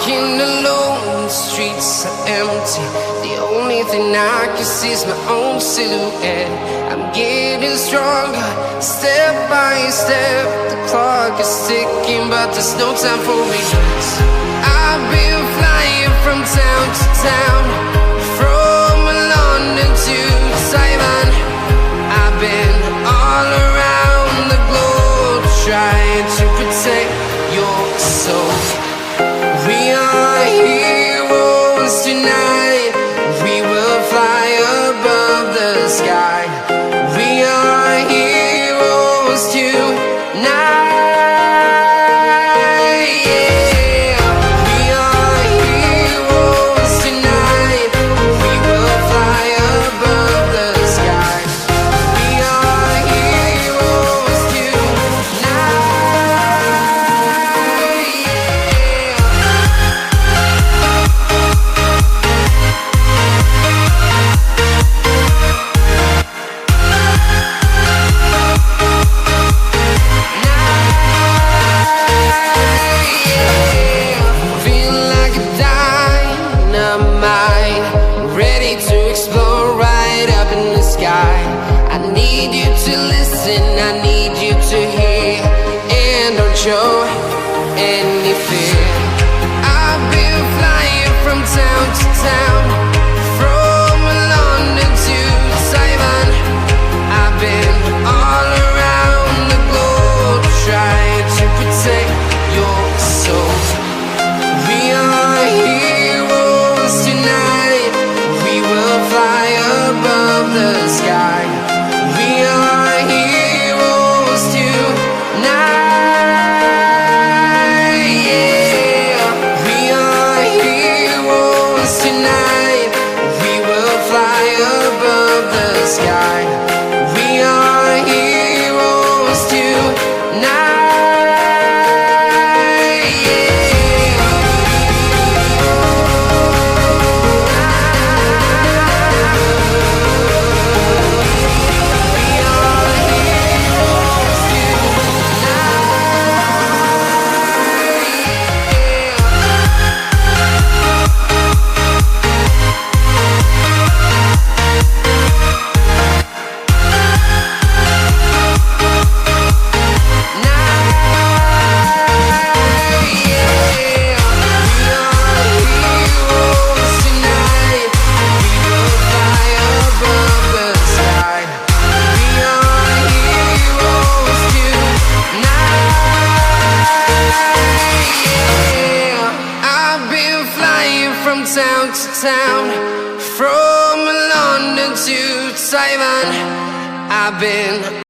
walking alone, the streets are empty. The only thing I can see is my own silhouette. I'm getting stronger, step by step. The clock is ticking, but there's no time for regrets. I've been flying from town to town, from London to Taiwan. I've been all around the globe, trying to protect your soul. We are heroes tonight. We will fly above the sky. We are heroes tonight. Yeah. We are heroes tonight. We will fly above the sky. We are heroes tonight. Ready to explore right up in the sky. I need you to listen, I need you to hear, and don't show any fear. I've been flying from town to town, from London to Taiwan. I've been all around the globe, trying to protect your soul. We are heroes tonight. We will fly above the sky. We are heroes tonight. Yeah. We are heroes tonight. We will fly above the sky. We are heroes tonight. From town to town, from London to Taiwan, I've been